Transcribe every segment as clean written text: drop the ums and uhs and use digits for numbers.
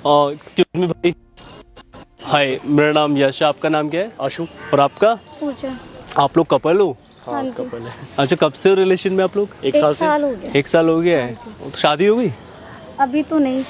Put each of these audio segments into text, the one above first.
Excuse me भाई। हाय, मेरा नाम यश है, आपका नाम क्या है? आशु। और आपका? पूजा। आप लोग कपल हो? हाँ जी। कपल है। अच्छा, कब से हो रिलेशन में आप लोग? एक साल से। हो गया। 1 साल हो गया है। तो शादी हो गई? अभी तो नहीं।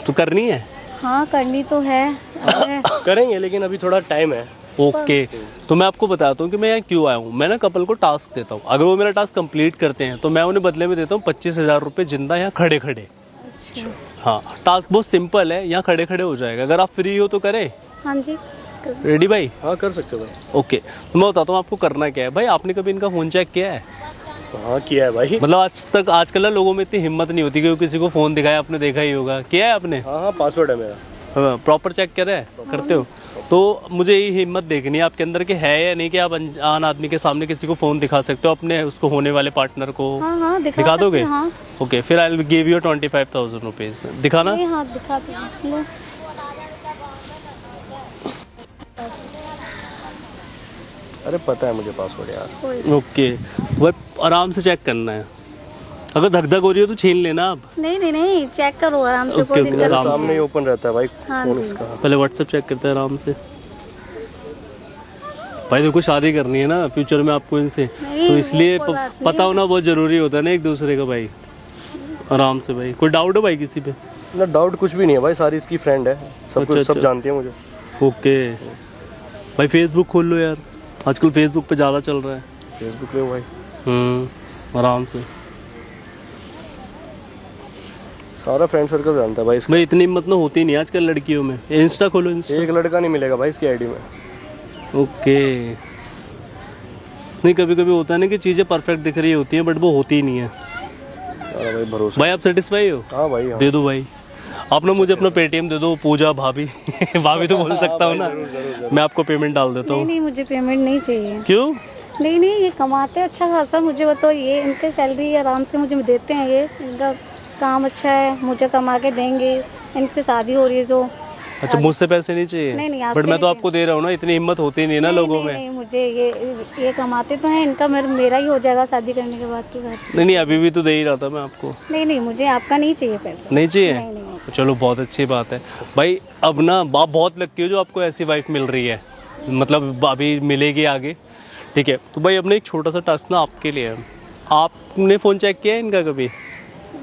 तो करनी है? हाँ करनी तो है। करेंगे, लेकिन अभी थोड़ा टाइम है। ओके, तो मैं आपको बताता हूँ कि मैं यहाँ क्यों आया हूँ। मैं ना कपल को टास्क देता हूँ, अगर वो मेरा टास्क कंप्लीट करते हैं तो मैं उन्हें बदले में देता हूँ 25,000 रुपये जिंदा, यहाँ खड़े खड़े। अच्छा। हाँ, टास्क बहुत सिंपल है, यहाँ खड़े खड़े हो जाएगा। अगर आप फ्री हो तो करें। हाँ जी। रेडी भाई? हाँ कर सकते हो भाई। ओके, तो मैं बताता हूँ आपको करना क्या है। भाई, आपने कभी इनका फ़ोन चेक किया है? हाँ किया है भाई। मतलब आज तक आजकल ना लोगों में इतनी हिम्मत नहीं होती कि वो किसी को फ़ोन दिखाए। आपने देखा ही होगा, किया है आपने? हाँ हाँ, पासवर्ड है मेरा। प्रॉपर चेक करे है? करते हो? तो मुझे यही हिम्मत देखनी है आपके अंदर कि है या नहीं कि आप अनजान आदमी के सामने किसी को फ़ोन दिखा सकते हो, अपने उसको होने वाले पार्टनर को। हाँ हाँ दिखा दोगे? हाँ। ओके, फिर I will give you 25,000 rupees. दिखाना? हाँ दिखाते हैं। लो। अरे पता है मुझे पासवर्ड यार। कोई- ओके, वह आराम से चेक करना है। अगर धक धक हो रही हो तो छीन लेना आप। नहीं नहीं नहीं, चेक करो आराम से। ओके, कोई ओके, दिक्कत आराम नहीं सामने ही है। ओपन रहता है भाई हाँ फोन जी। इसका। पहले व्हाट्सएप चेक करते हैं आराम से। भाई देखो, शादी करनी है ना फ्यूचर में आपको इनसे, नहीं, तो इसलिए वो कोई बात नहीं पता होना बहुत ज़रूरी होता है ना एक दूसरे का। भाई आराम से भाई। कोई डाउट है भाई किसी पे? ना डाउट कुछ भी नहीं है भाई, सारी इसकी फ्रेंड है, सब अच्छा, कुछ सब अच्छा। जानती है मुझे। ओके भाई, फेसबुक खोल लो यार, आजकल फेसबुक पे ज़्यादा चल रहा है। फेसबुक ले भाई, आराम से। सारा फ्रेंड सर्कल जानता है भाई इसका। भाई इतनी हिम्मत ना होती नहीं आजकल लड़कियों में। इंस्टा खोलो, इंस्टा। एक लड़का नहीं मिलेगा भाई इसकी आईडी में। ओके, नहीं कभी कभी होता है ना कि चीज़ें परफेक्ट दिख रही होती हैं बट वो होती ही नहीं है। सारा भाई भरोसा। भाई आप सेटिस्फाई हो? हाँ भाई हाँ। दे दो भाई, आप ना मुझे अपना पेटीएम दे दो। पूजा भाभी भाभी तो बोल सकता हूँ ना, मैं आपको पेमेंट डाल देता नहीं हूँ। नहीं, मुझे पेमेंट नहीं चाहिए। क्यों? नहीं नहीं, ये कमाते हैं अच्छा खासा, मुझे बताओ। ये इनके सैलरी आराम से मुझे देते हैं, ये इनका काम अच्छा है, मुझे कमा के देंगे। इनसे शादी हो रही है जो। अच्छा, मुझसे पैसे नहीं चाहिए? नहीं, नहीं, आपसे बट मैं तो नहीं आपको दे रहा हूँ ना, इतनी हिम्मत होती नहीं है ना नहीं, लोगों नहीं, में। नहीं, मुझे ये कमाते तो हैं, इनका मेरा ही हो जाएगा शादी करने के बाद की बात। नहीं नहीं, अभी भी तो दे ही रहा था मैं आपको। नहीं नहीं, मुझे आपका नहीं चाहिए पैसा। नहीं चाहिए? नहीं, नहीं। चलो बहुत अच्छी बात है भाई। अब ना बाप बहुत लगती हो जो आपको ऐसी वाइफ मिल रही है, मतलब अभी मिलेगी आगे। ठीक है, तो भाई अपने एक छोटा सा टास्क ना आपके लिए है। आपने फ़ोन चेक किया है इनका कभी?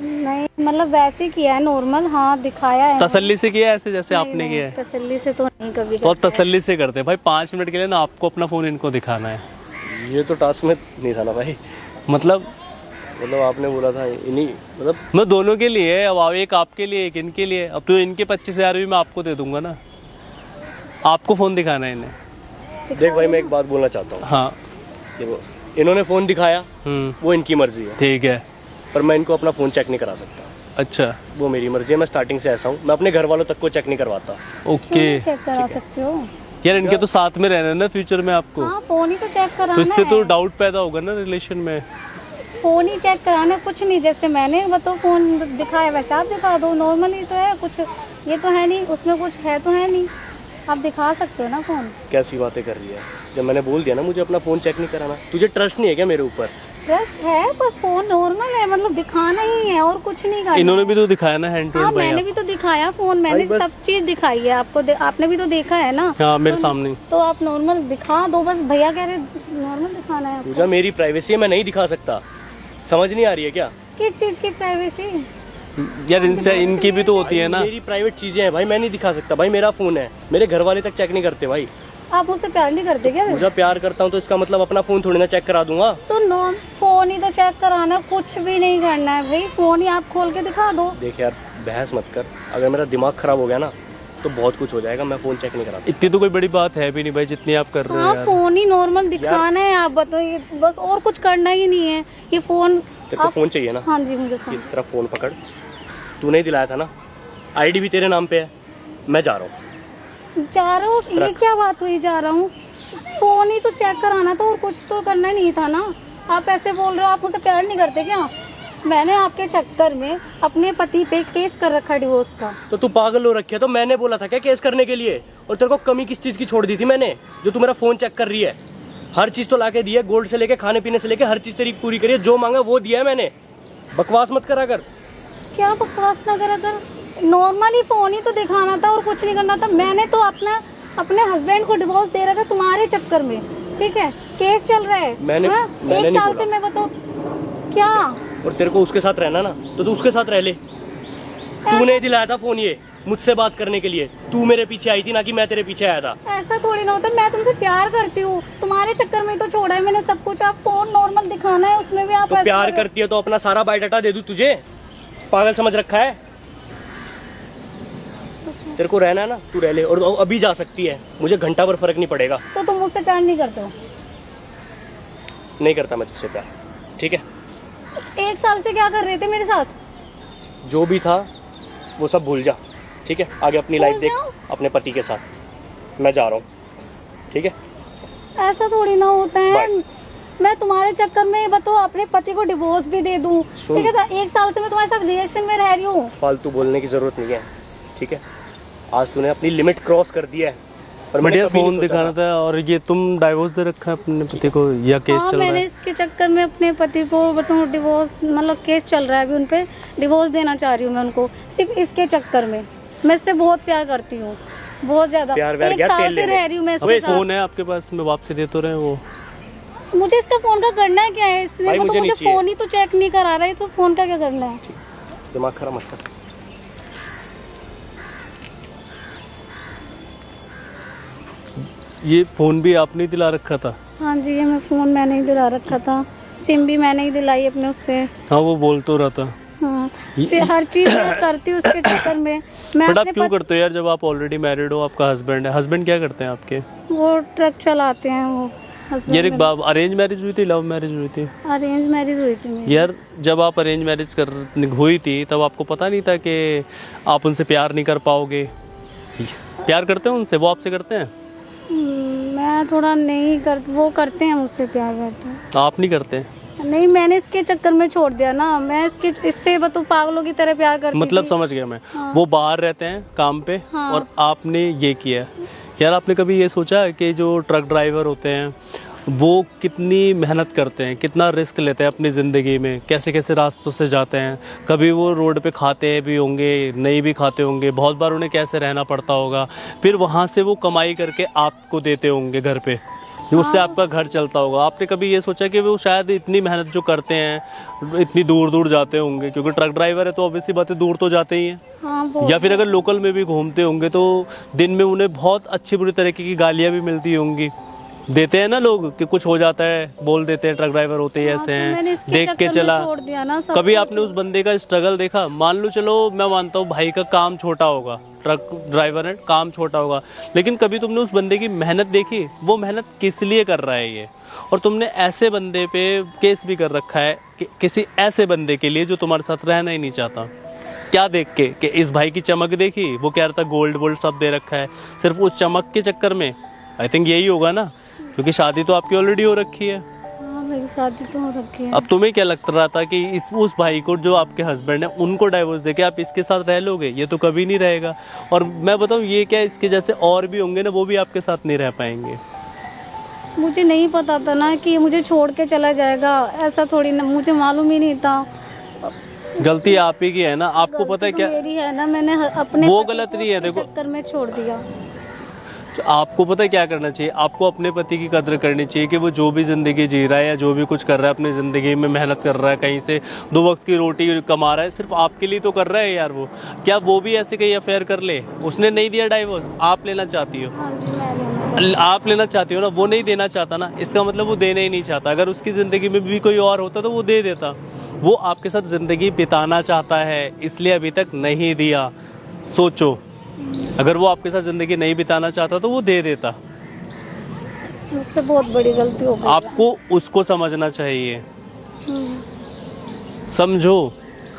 नहीं, मतलब वैसे किया है नॉर्मल। हाँ दिखाया है। तसल्ली से किया है ऐसे जैसे नहीं, आपने नहीं, किया है? तसल्ली से तो नहीं कभी बहुत करते हैं। तसल्ली से करते हैं भाई। 5 मिनट के लिए ना आपको अपना फ़ोन इनको दिखाना है। ये तो टास्क में नहीं था ना भाई। मतलब आपने बोला था इन्हीं, मतलब मैं दोनों के लिए है। अब एक आपके लिए, एक इनके लिए। अब तो इनके 25,000 भी मैं आपको दे दूंगा ना। आपको फ़ोन दिखाना है इन्हें। देख भाई, मैं एक बात बोलना चाहता हूँ। हाँ। देखो, इन्होंने फ़ोन दिखाया, वो इनकी मर्जी है, ठीक है। पर मैं इनको अपना फ़ोन चेक नहीं करा सकता। अच्छा, वो मेरी मर्जी है, मैं स्टार्टिंग से ऐसा हूँ, मैं अपने घर वालों तक को चेक नहीं करवाता। ओके। चेक करा सकते हो। यार इनके तो साथ में रहना है ना फ्यूचर में आपको, हाँ फोन ही तो चेक तो कराना इससे तो है। डाउट पैदा होगा ना रिलेशन में। फोन ही चेक कराना है, कुछ नहीं। जैसे मैंने बताओ फोन दिखाया वैसे आप दिखा दो। नॉर्मली तो है, कुछ ये तो है नहीं, उसमें कुछ है तो है नहीं। आप दिखा सकते हो ना फोन। कैसी बातें कर रही है? जब मैंने बोल दिया ना मुझे अपना फ़ोन चेक नहीं कराना, तुझे ट्रस्ट नहीं है क्या मेरे ऊपर? ट्रस्ट है, पर फोन नॉर्मल है, मतलब दिखाना ही है और कुछ नहीं करना। इन्होंने भी तो दिखाया ना हैंड टू हाँ हैंड भाई। मैंने भी तो दिखाया फोन, मैंने भाई बस- सब चीज दिखाई है आपको। आपने भी तो देखा है ना। हाँ, मेरे सामने। तो आप नॉर्मल दिखा दो बस। भैया कह रहे नॉर्मल दिखाना है आपको। पूजा, मेरी प्राइवेसी है, मैं नहीं दिखा सकता। समझ नहीं आ रही है क्या? किस चीज की प्राइवेसी? यार इनसे इनकी भी तो होती है ना। मेरी प्राइवेट चीजें हैं भाई, मैं नहीं दिखा सकता भाई। मेरा फ़ोन है, मेरे घर वाले तक चेक नहीं करते भाई। आप मुझसे प्यार नहीं करते क्या? पूजा, प्यार करता हूँ तो इसका मतलब अपना फ़ोन थोड़ी ना चेक करा दूंगा। तो नो, फोन ही तो चेक कराना, कुछ भी नहीं करना है भाई। फोन ही आप खोल के दिखा दो। देख यार, बहस मत कर। अगर मेरा दिमाग खराब हो गया ना तो बहुत कुछ हो जाएगा। मैं फ़ोन चेक नहीं कराता। इतनी तो कोई बड़ी बात है भी नहीं भाई जितनी आप कर रहे हो हाँ यार। फोन ही नॉर्मल दिखाना है। आप बताओ, ये बस और कुछ करना ही नहीं है। ये फोन तेरे को फ़ोन चाहिए ना? हाँ जी मुझे ये फोन। तेरा फ़ोन पकड़, तू नहीं दिलाया था ना? आईडी भी तेरे नाम पे है। मैं जा रहा हूँ। जा रहा हूँ? ये क्या बात हुई जा रहा हूँ? फोन ही तो चेक कराना था और कुछ तो करना नहीं था ना। आप ऐसे बोल रहे हो, आप मुझसे प्यार नहीं करते क्या? मैंने आपके चक्कर में अपने पति पे केस कर रखा डिवोर्स का। तो तू पागल हो रखी है? तो मैंने बोला था क्या केस करने के लिए? और तेरे को कमी किस चीज़ की छोड़ दी थी मैंने, जो तू मेरा फ़ोन चेक कर रही है? हर चीज़ तो ला के दी है, गोल्ड से लेके खाने पीने से लेके हर चीज़ तेरी पूरी करी है। जो मांगा वो दिया है मैंने। बकवास मत करा कर। क्या बकवास ना करा कर? नॉर्मली फोन ही तो दिखाना था और कुछ नहीं करना था। मैंने तो अपने हस्बैंड को डिवोर्स दे रखा तुम्हारे चक्कर में, ठीक है? केस चल रहा है। मैंने एक नहीं साल बोला। से मैं बताऊँ क्या? और तेरे को उसके साथ रहना ना, तो तू उसके साथ रह ले। तूने दिलाया था फोन ये मुझसे बात करने के लिए, तू मेरे पीछे आई थी ना कि मैं तेरे पीछे आया था। ऐसा थोड़ी ना होता, मैं तुमसे प्यार करती हूँ, तुम्हारे चक्कर में ही तो छोड़ा है मैंने सब कुछ। आप फोन नॉर्मल दिखाना है उसमें भी आप तो ऐसे प्यार कर रहे करती है तो अपना सारा बायोडाटा दे दूं तुझे? पागल समझ रखा है? तेरे को रहना है ना, तू रह ले, और अभी जा सकती है, मुझे घंटा भर फर्क नहीं पड़ेगा। हो। तो तुम मुझसे प्यार नहीं करते हो? नहीं करता मैं तुझसे प्यार, ठीक है? एक साल से क्या कर रहे थे मेरे साथ? जो भी था वो सब भूल जा, ठीक है? आगे अपनी भूल लाइफ देख जाऊं? अपने पति के साथ। मैं जा रहा हूँ, ठीक है? ऐसा थोड़ी ना होता है। बाय। मैं तुम्हारे चक्कर में बताओ अपने पति को डिवोर्स भी दे दूं, सुन। ठीक है? तो एक साल से मैं तुम्हारे साथ रिलेशन में रह रही हूँ। फालतू बोलने की जरूरत नहीं है, ठीक है? आज तूने अपनी लिमिट क्रॉस कर दिया है। और मैंने बढ़िया कभी नहीं फोन सोचा दिखाना था। और ये तुम डाइवोर्स दे रखा है अपने पति को या केस हाँ, चल रहा मैंने है? इसके चक्कर में अपने पति को बताऊँ डिवोर्स, मतलब केस चल रहा है अभी, उनपे डिवोर्स देना चाह रही हूँ मैं उनको, सिर्फ इसके चक्कर में। मैं इससे बहुत प्यार करती हूँ, बहुत ज्यादा। प्यार व्यार एक क्या, साल तेल से लेने? रह रही हूँ मैं अबे इसके साथ। फोन है आपके पास, मैं वापसी दे तो रहे हैं वो। मुझे इसका फोन का करना है क्या है? इसने भाई, वो तो मुझे मुझे नहीं चाहिए। फोन ही तो चेक नहीं करा रहा है, तो फोन का क्या करना है? दिमाग खराब मत कर। ये फोन भी आपने ही दिला रखा था? हाँ जी, ये मैं फोन मैंने ही दिला रखा था, सिम भी मैंने ही दिलाई अपने उससे। हाँ, वो बोल तो रहा था। हाँ, हर चीज मैं करती हूँ उसके चक्कर में। मैं बट आप अपने क्यों करते हो यार, जब आप ऑलरेडी मैरिड हो, आपका हस्बैंड है? हस्बैंड क्या करते हैं आपके? वो ट्रक चलाते हैं वो husband यार एक मेरे। बाप, अरेंज मैरिज हुई थी, लव मैरिज हुई थी? अरेंज मैरिज हुई थी मेरी। यार जब आप अरेंज मैरिज कर हुई थी तब आपको पता नहीं था कि आप उनसे प्यार नहीं कर पाओगे? प्यार करते हो उनसे, वो आपसे करते हैं? मैं थोड़ा नहीं कर, वो करते हैं मुझसे प्यार करते हैं। आप नहीं करते? नहीं, मैंने इसके चक्कर में छोड़ दिया ना। मैं इससे बताऊँ पागलों की तरह प्यार करती मतलब थी। समझ गया मैं। हाँ। वो बाहर रहते हैं काम पे, हाँ। और आपने ये किया। यार आपने कभी ये सोचा है कि जो ट्रक ड्राइवर होते हैं वो कितनी मेहनत करते हैं, कितना रिस्क लेते हैं अपनी ज़िंदगी में, कैसे कैसे रास्तों से जाते हैं? कभी वो रोड पे खाते भी होंगे, नहीं भी खाते होंगे, बहुत बार उन्हें कैसे रहना पड़ता होगा, फिर वहाँ से वो कमाई करके आपको देते होंगे घर पे, उससे आपका घर चलता होगा। आपने कभी ये सोचा कि वो शायद इतनी मेहनत जो करते हैं इतनी दूर दूर जाते होंगे? क्योंकि ट्रक ड्राइवर है तो ऑब्वियसली बात है दूर तो जाते ही हैं। हाँ, बहुत। या फिर अगर लोकल में भी घूमते होंगे तो दिन में उन्हें बहुत अच्छी बुरी तरीके की गालियाँ भी मिलती होंगी। देते हैं ना लोग कि कुछ हो जाता है बोल देते हैं ट्रक ड्राइवर होते ही ऐसे तो मैंने हैं, इसके देख के चक्कर में चला। छोड़ दिया ना सब कभी कुछ। आपने उस बंदे का स्ट्रगल देखा? मान लो, चलो मैं मानता हूँ भाई का काम छोटा होगा, ट्रक ड्राइवर है, काम छोटा होगा, लेकिन कभी तुमने उस बंदे की मेहनत देखी? वो मेहनत किस लिए कर रहा है ये? और तुमने ऐसे बंदे पे केस भी कर रखा है कि किसी ऐसे बंदे के लिए जो तुम्हारे साथ रहना ही नहीं चाहता। क्या देख के कि इस भाई की चमक देखी, वो कह रहा था गोल्ड वोल्ड सब दे रखा है, सिर्फ उस चमक के चक्कर में? आई थिंक यही होगा ना, क्योंकि शादी तो आपकी ऑलरेडी हो रखी है। हाँ, मेरी शादी तो हो रखी है। अब तुम्हें क्या लगता रहा था कि उस भाई को, जो आपके हस्बैंड है, उनको डाइवोर्स देके आप इसके साथ रह लोगे? ये तो कभी नहीं रहेगा। और मैं बताऊं, ये क्या, इसके जैसे और भी होंगे ना, वो भी आपके साथ नहीं रह पाएंगे। मुझे नहीं पता था ना कि मुझे छोड़ के चला जाएगा, ऐसा थोड़ी ना, मुझे मालूम ही नहीं था। गलती आप ही की है ना। आपको पता है गलती क्या, तो मेरी है ना, मैंने अपने वो पति गलत को नहीं है, उसके देखो। चक्कर में छोड़ दिया। आपको पता है क्या करना चाहिए? आपको अपने पति की कदर करनी चाहिए कि वो जो भी ज़िंदगी जी रहा है या जो भी कुछ कर रहा है अपनी ज़िंदगी में, मेहनत कर रहा है, कहीं से 2 वक्त की रोटी कमा रहा है, सिर्फ आपके लिए तो कर रहा है यार। वो क्या वो भी ऐसे कहीं अफेयर कर ले? उसने नहीं दिया डाइवोर्स, आप लेना चाहती हो? हाँ जी, मैं लेना चाहती आप लेना चाहती हो ना, वो नहीं देना चाहता ना, इसका मतलब वो देना ही नहीं चाहता। अगर उसकी ज़िंदगी में भी कोई और होता तो वो दे देता। वो आपके साथ ज़िंदगी बिताना चाहता है, इसलिए अभी तक नहीं दिया। सोचो, अगर वो आपके साथ ज़िंदगी नहीं बिताना चाहता तो वो दे देता। हूँ। मुझसे बहुत बड़ी गलती हो गई। आपको उसको समझना चाहिए। हम्म। समझो,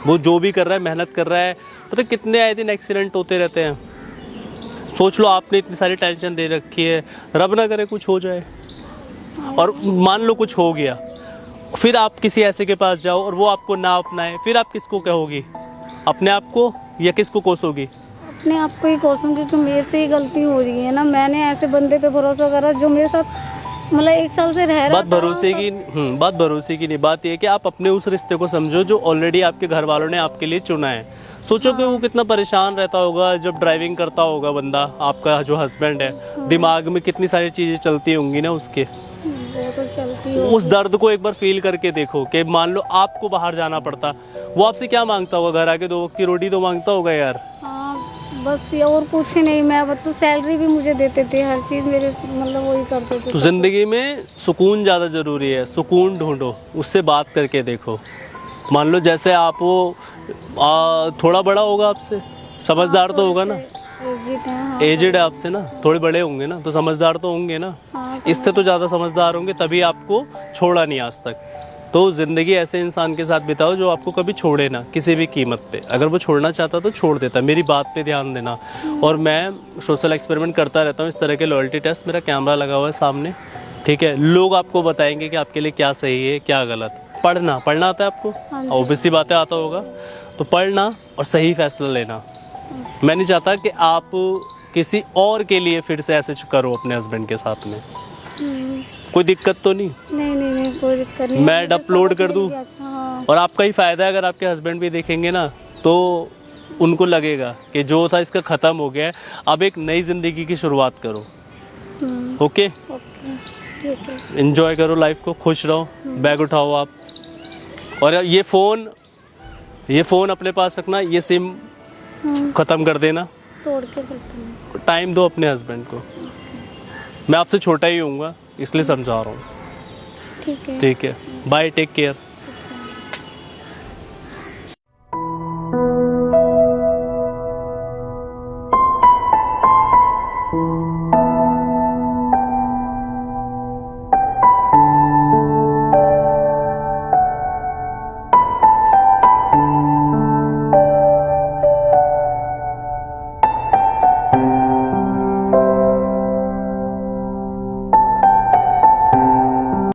वो जो भी कर रहा है, मेहनत कर रहा है। पता कितने आए दिन एक्सीडेंट होते रहते हैं। सोच लो, आपने इतनी सारी टेंशन दे रखी है, रब ना करे कुछ हो जाए, और मान लो कुछ हो गया, फिर आप किसी ऐसे के पास जाओ और वो आपको ना अपनाए, फिर आप किसको कहोगी? अपने आप को या किसको कोसोगी? अपने आप को ही कोसूं, क्योंकि मेरे से ही गलती हो रही है ना। मैंने ऐसे बंदे पे भरोसा करा जो मेरे साथ मतलब 1 साल से रह रहा बात था। भरोसे की, बात भरोसे की नहीं, बात ये है कि आप अपने उस रिश्ते को समझो जो ऑलरेडी आपके घर वालों ने आपके लिए चुना है। सोचो कि वो कितना परेशान रहता होगा जब ड्राइविंग करता होगा बंदा, आपका जो हस्बैंड है, दिमाग में कितनी सारी चीज़ें चलती होंगी ना उसके। वो तो चलती उस दर्द को एक बार फील करके देखो कि मान लो आपको बाहर जाना पड़ता, वो आपसे क्या मांगता होगा? घर आके 2 वक्त की रोटी तो मांगता होगा यार। हाँ, बस ये और कुछ नहीं। मैं तो सैलरी भी मुझे देते थे, हर चीज़ मेरे मतलब वही करते थे। तो ज़िंदगी में सुकून ज़्यादा ज़रूरी है, सुकून ढूंढो, उससे बात करके देखो। मान लो जैसे आप वो थोड़ा बड़ा होगा आपसे, समझदार तो होगा ना, एजिड है। हाँ, एजेड है आपसे ना, थोड़े बड़े होंगे ना, तो समझदार तो होंगे ना, हाँ, इससे तो ज़्यादा समझदार होंगे, तभी आपको छोड़ा नहीं आज तक। तो ज़िंदगी ऐसे इंसान के साथ बिताओ जो आपको कभी छोड़े ना किसी भी कीमत पे। अगर वो छोड़ना चाहता तो छोड़ देता, मेरी बात पे ध्यान देना। और मैं सोशल एक्सपेरिमेंट करता रहता हूँ इस तरह के लॉयल्टी टेस्ट, मेरा कैमरा लगा हुआ है सामने, ठीक है। लोग आपको बताएंगे कि आपके लिए क्या सही है क्या गलत। पढ़ना आता है आपको, ऑब्वियसली बातें आता होगा, तो पढ़ना और सही फैसला लेना। मैं नहीं चाहता कि आप किसी और के लिए फिर से ऐसे करो अपने हस्बैंड के साथ में। कोई दिक्कत तो नहीं? नहीं, कोई दिक्कत नहीं। मैं अपलोड कर दूं? अच्छा, हाँ। और आपका ही फायदा है, अगर आपके हस्बैंड भी देखेंगे ना तो उनको लगेगा कि जो था इसका ख़त्म हो गया है, अब एक नई ज़िंदगी की शुरुआत करो। ओके, ओके, ठीक है। एंजॉय करो लाइफ को, खुश रहो, बैग उठाओ आप। और ये फ़ोन अपने पास रखना, ये सिम ख़त्म कर देना, तोड़ के देती हूँ। टाइम दो अपने हस्बैंड को। मैं आपसे छोटा ही होऊंगा इसलिए समझा रहा हूँ। ठीक है। ठीक है, बाय, टेक केयर।